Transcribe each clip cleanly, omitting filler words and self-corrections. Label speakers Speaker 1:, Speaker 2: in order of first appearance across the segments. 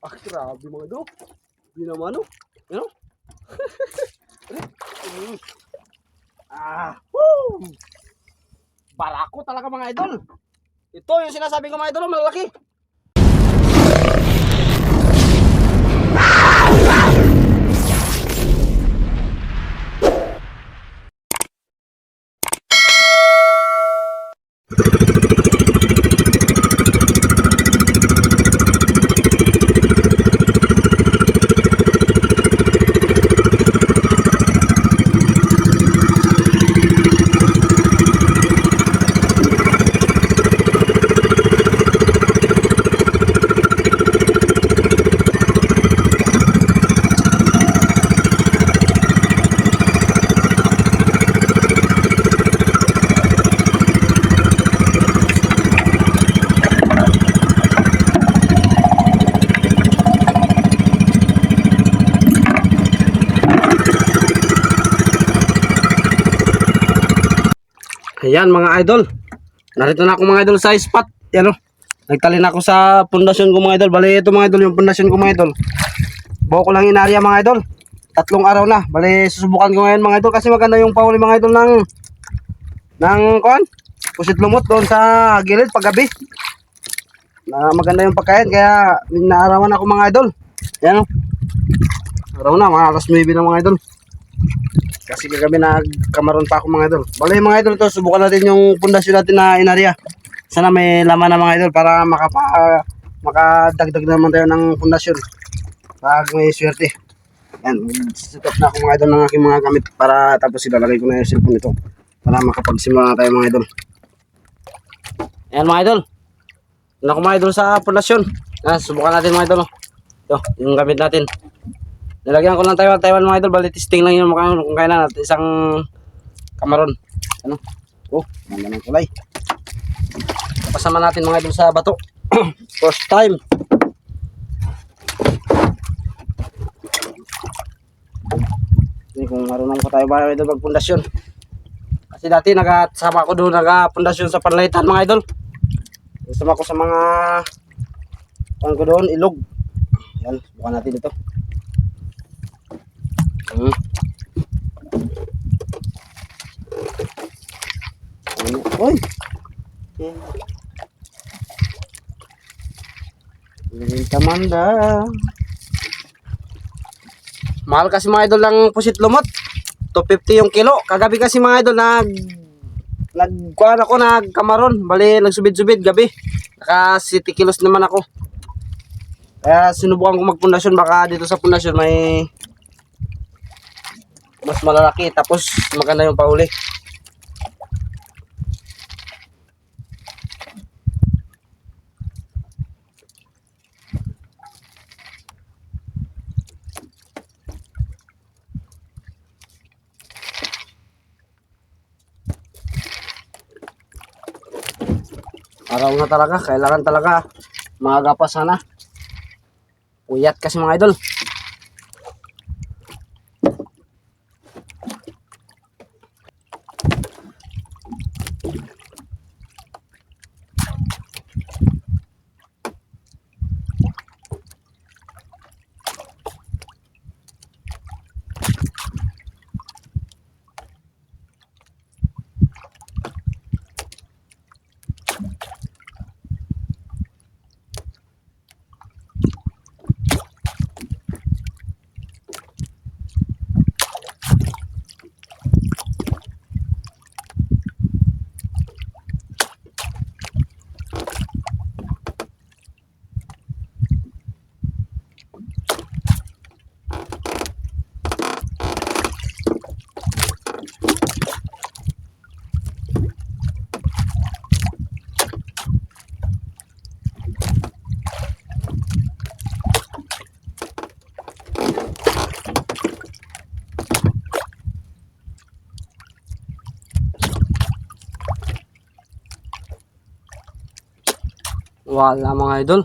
Speaker 1: Ah, grabe mga idol. Hindi naman oh. Yan oh. Woo! Barako talaga mga idol. Ito yung sinasabi ko mga idol, malaki. Ayan mga idol. Narito na ako mga idol sa spot. Yan o. Nagtali na ako sa pundasyon ko mga idol. Bali ito mga idol yung pundasyon ko mga idol. Buo ko lang inarya mga idol. 3 araw na. Bali susubukan ko ngayon mga idol. Kasi maganda yung pauli mga idol ng kuan. Pusit lumot doon sa gilid paggabi. Na maganda yung pagkain. Kaya naarawan ako mga idol. Yan o. Araw na mga alas 9 na mga idol. Kasi kagabi nagkamaron pa ako mga idol. Bali mga idol, ito subukan natin yung pundasyon natin na inarya. Sana may laman na mga idol para makadagdag naman tayo ng pundasyon pag may swerte. Yan, set up na ako mga idol ng aking mga gamit para tapos ilalagay ko na yung cellphone nito para makapagsimula na tayo mga idol. Yan mga idol, na ako mga idol sa pundasyon. Subukan natin mga idol. Ito, yung gamit natin. Nilagyan ko lang Taiwan mga idol. Bali testing lang yung mukha kung kailan natin isang kamaron. Ano? Oh, ganda ng kulay. Pasama natin mga idol sa bato. First time. Hindi kung marunong pa tayo ba idol magpundasyon. Kasi dati nagasama ko doon nagapundasyon sa Panlaytan mga idol. Kasama ko sa mga kung ko doon ilog. Yan, bukan natin ito. Oy. Tamanda. Mahal kasi mga idol ng pusit lumot. 250 yung kilo. Kagabi kasi mga idol nagkuhan ako nagkamaron. Bali nagsubid-subid gabi. Naka 70 kilos naman ako. Kaya sinubukan ko magpundasyon. Baka dito sa pundasyon may mas malalaki tapos maganda yung pauli. Araw na talaga, kailangan talaga maaga pa sana. Puyat kasi mga idol. Wala mga idol.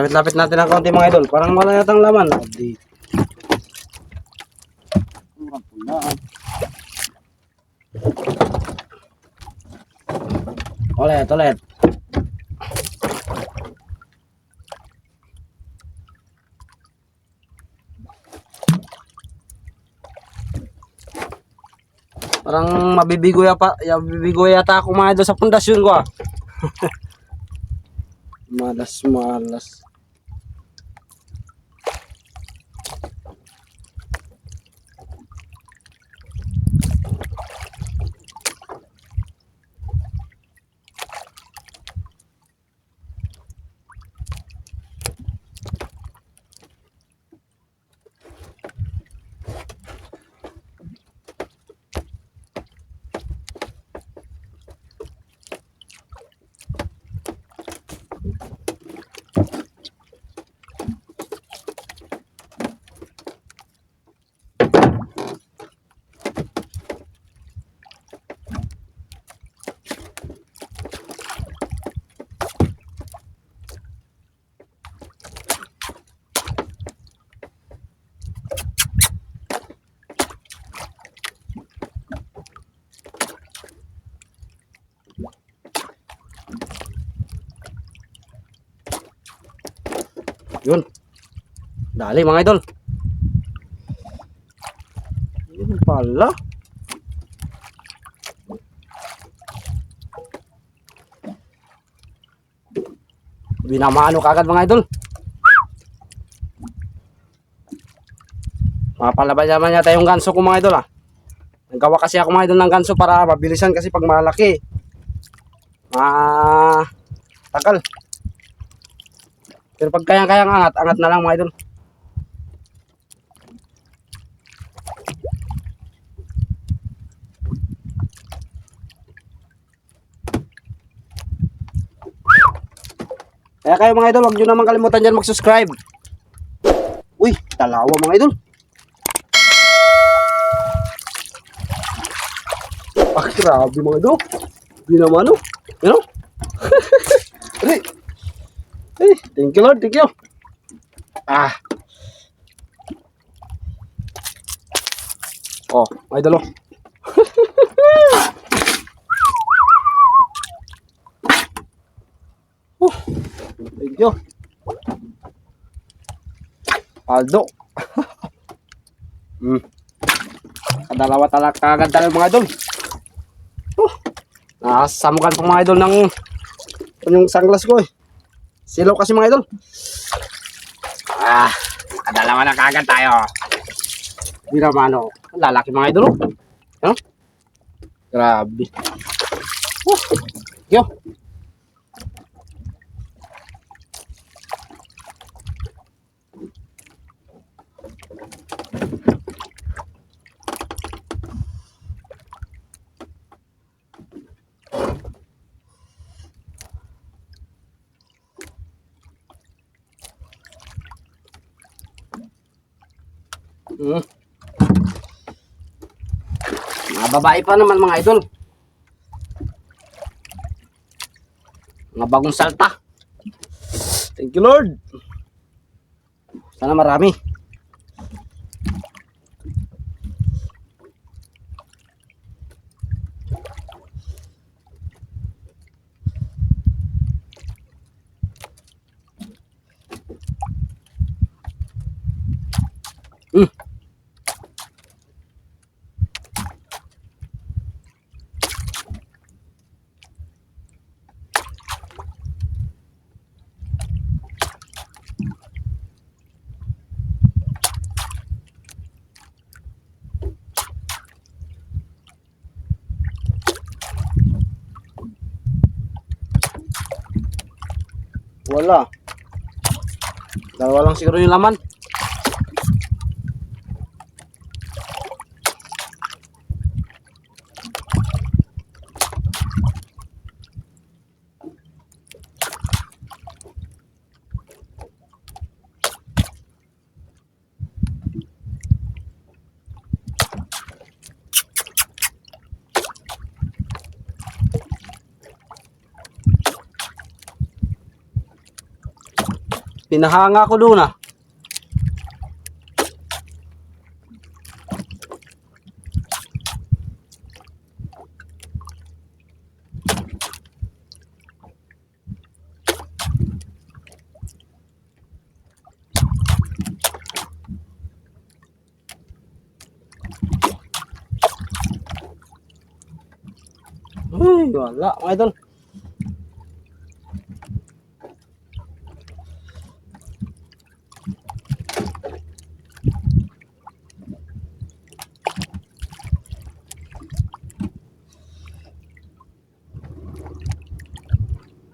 Speaker 1: Lapit-lapit natin ang konti mga idol. Parang wala yatang laman. Di. Ulit. Parang mabibigo yata ako mga idol sa pundasyon ko ah. Malas. Yun. Dali mga idol. Yun pala. Binamano kagad mga idol. Mapalabas naman yata yung ganso ko mga idol ah. Naggawa kasi ako mga idol ng ganso para mabilisan kasi pag malaki. Tagal. Pero pag kayang-kayang angat na lang mga idol. Kaya kayo mga idol, huwag nyo naman kalimutan dyan mag-subscribe. Uy, talawa mga idol. Grabe mga idol. Binamano. You know? Hey, thank you Lord, thank you. Oh, mga idol oh. Thank you. Aldo. Kadalawa talaga kagad talaga mga idol. Nakasamukan po mga idol ng yung sunglass ko eh. Silaw kasi mga idol. Kadalawa na kagad tayo. Hindi naman ano. Lalaki mga idol. Ano? Grabe. Yo. Mga babae pa naman mga idol. Mga bagong salta. Thank you Lord. Sana marami. Wala. Dalawa lang siguro yung laman. Pinahanga ko doon ah. Ay, wala mga idol.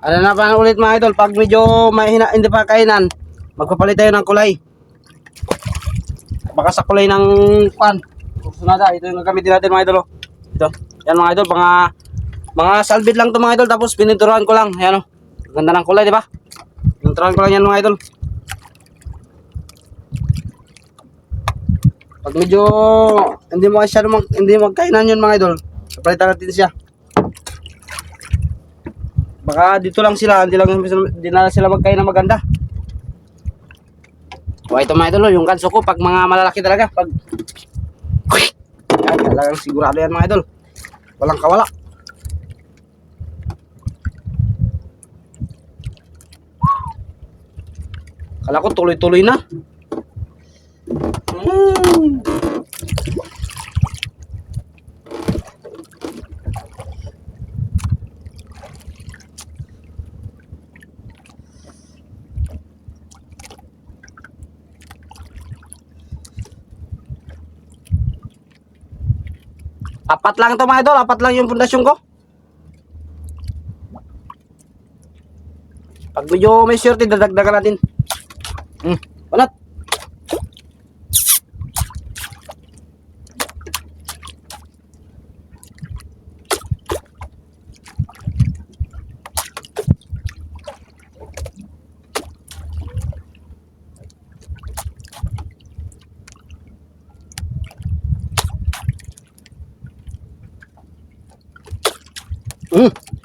Speaker 1: Ano na pa ulit mga idol, pag medyo mahina, hindi pa kainan, magpapalit tayo ng kulay. Baka sa kulay ng pan. Sunada, ito yung gagamitin natin mga idol. Oh. Ito. Yan mga idol, mga salbid lang to mga idol, tapos pininturahan ko lang. Ayan oh. Ganda ng kulay, di ba? Pininturahan ko lang yan mga idol. Pag medyo hindi mo masyado hindi magkainan yun mga idol, palitan natin siya. Baka dito lang sila, hindi na sila magkainan maganda. O ito mga idol, yung kanso ko pag mga malalaki talaga, pag yan, talagang sigurado yan mga idol. Walang kawala. Kala ko tuloy-tuloy na. Apat lang ito mga idol, apat lang yung pundasyon ko. Pag medyo may swerte, dadagdagan natin. Banat.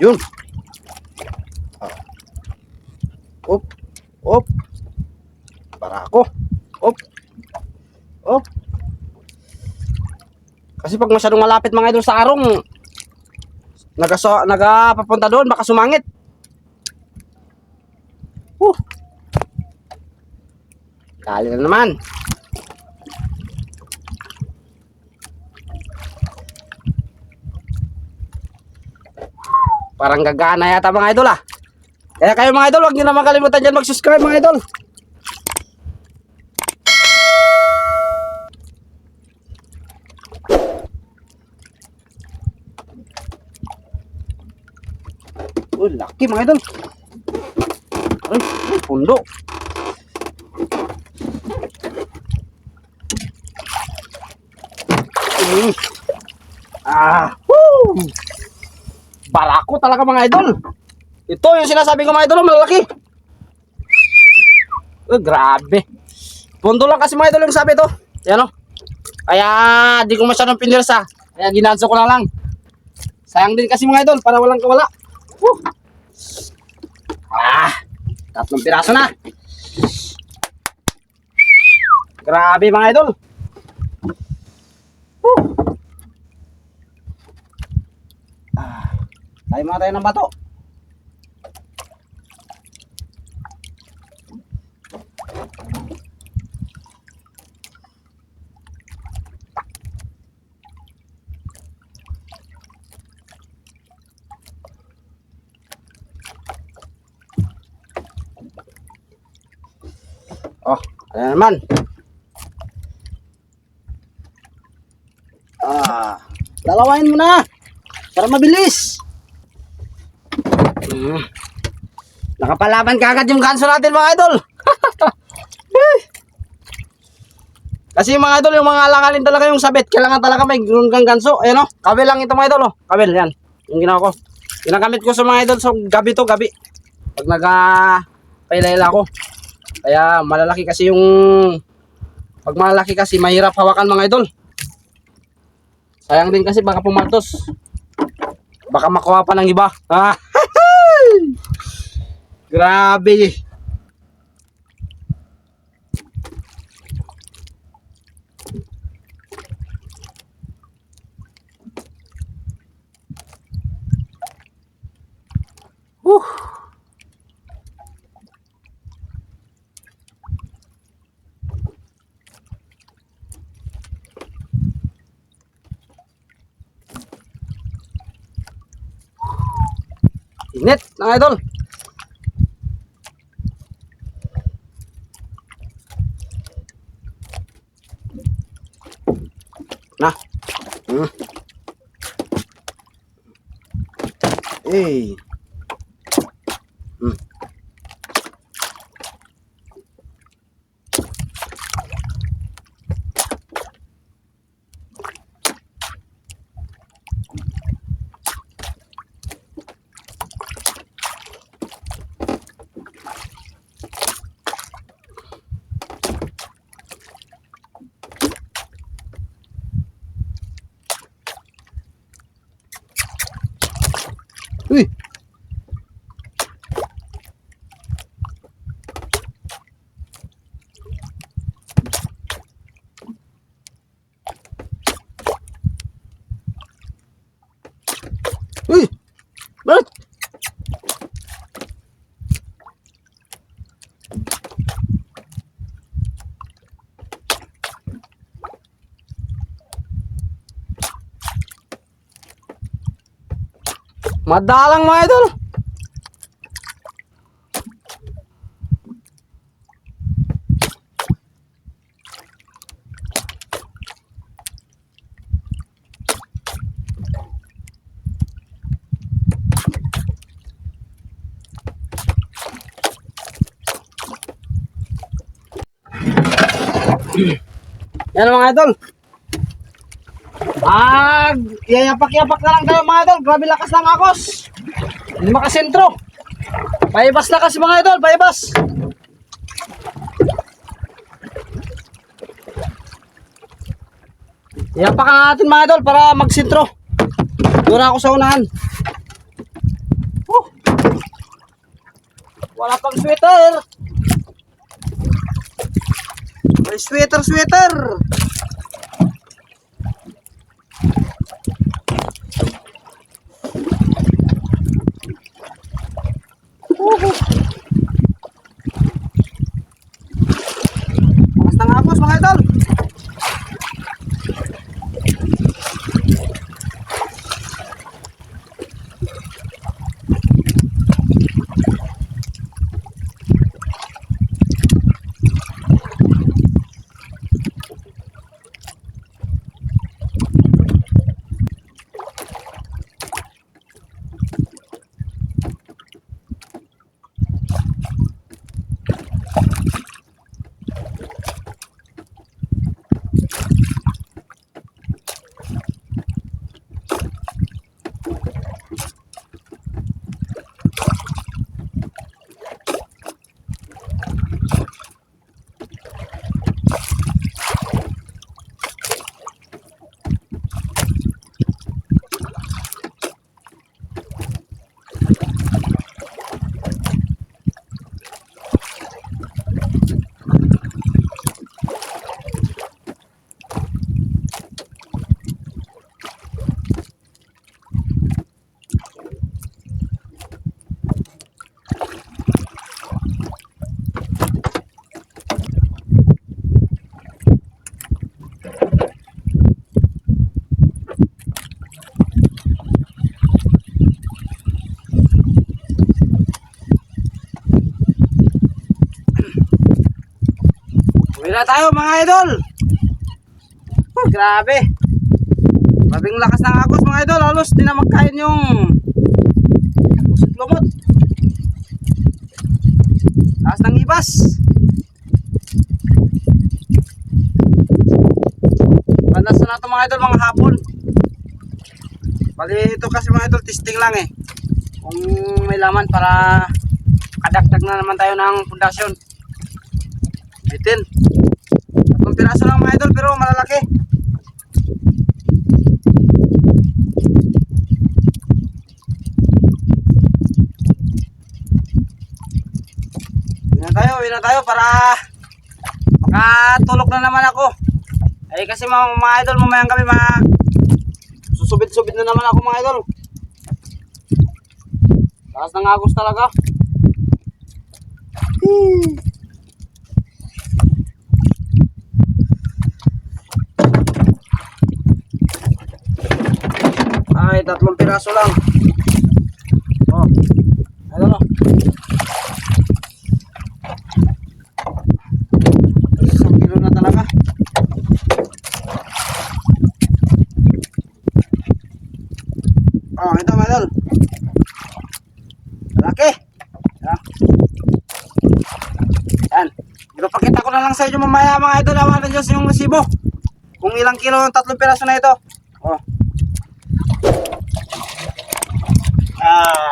Speaker 1: Yun. Op. Op. Para ako. Op. Op. Kasi pag masyadong malapit mga idol sa arong, nagapapunta doon, baka sumangit. Dali na naman. Parang gagana yata mga idol ah. Kaya kayo mga idol, huwag nyo naman kalimutan dyan mag-subscribe mga idol. Uy, laki mga idol. Ay, pundo. Woo! Barako talaga mga idol. Ito yung sinasabi ko mga idol, malalaki. Grabe. Pundo lang kasi mga idol yung sabi to. Yan o. Kaya di ko masyadong pinirsa. Kaya ginanso ko na lang. Sayang din kasi mga idol, para walang kawala. Tatlong piraso na. Grabe mga idol. Tayo mga tayo ng bato. Oh, ano naman? Dalawain mo na para mabilis. Nakapalaban kagad yung ganso natin mga idol. Kasi yung mga idol, yung mga alangalin talaga yung sabit, kailangan talaga may gunggang ganso. Ayan o, kabel lang ito mga idol o. Kabel yan, yung ginawa ko. Ginagamit ko sa mga idol, so gabi to, gabi. Pag nagpailayla ako. Kaya malalaki kasi yung, pag malalaki kasi mahirap hawakan mga idol. Sayang din kasi baka pumatos. Baka makuha pa ng iba. Grabe. Whew. Init, mga idol. Nah. Eh. Uy. Uy. Bakit? Madalang mga idol. Yan mga idol. Yayapak-yapak na lang tayo mga idol. Grabe lakas ng akos. Hindi makasentro. Paibas na kasi mga idol, paibas. Yapakan natin mga idol para magsentro. Doon ako sa unahan. Wala pang sweater. May sweater. Lakas ng hapos mga idol. Uwi na tayo mga idol. Grabe. Grabing lakas ng agos mga idol. Halos di na magkain yung pusot lumot. Lakas ng ibas. Panas na ito mga idol, mga hapon. Bali ito kasi mga idol, testing lang eh. Kung may laman para kadagdag na naman tayo ng pundasyon. Bitin. Tatlong piraso lang mga idol pero malalaki. Uwi na tayo para makatulog na naman ako. Ay kasi mga idol, mamayang kami susubit-subit na naman ako mga idol. Lakas ng agos talaga. Ay, 3 piraso lang. Oh. Ayun oh. Isang kilo na talaga. Oh, ito mga idol. Laki. Yan. Ipapakita ko na lang sa inyo mamaya mga idol, mga Diyos, yung resibo. Kung ilang kilo ng 3 piraso na ito. Oh. Ah.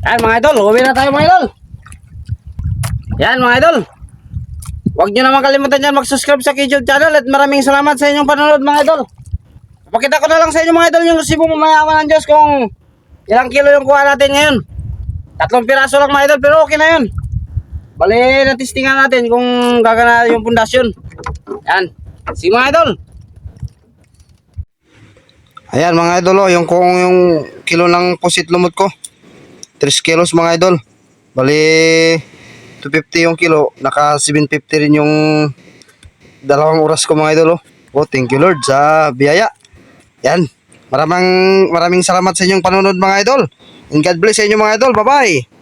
Speaker 1: Yan mga idol, uwi na tayo mga idol. Yan mga idol. Huwag nyo naman kalimutan dyan mag-subscribe sa YouTube channel at maraming salamat sa inyong panonood mga idol. Pakita ko na lang sa inyo mga idol yung resibo mamayaman ng Diyos kung ilang kilo yung kuha natin ngayon. 3 piraso lang mga idol pero okay na yun. Bali natistingan natin kung gagana yung pundasyon. Yan. Sige mga idol. Ayan mga idol, yung kung yung kilo ng pusit lumot ko. 3 kilos mga idol. Bali 250 yung kilo. Naka 750 rin yung 2 oras ko mga idol. Oh, thank you Lord sa biyaya. Yan. Maraming salamat sa inyong panonood mga idol. And God bless sa inyo mga idol. Bye-bye.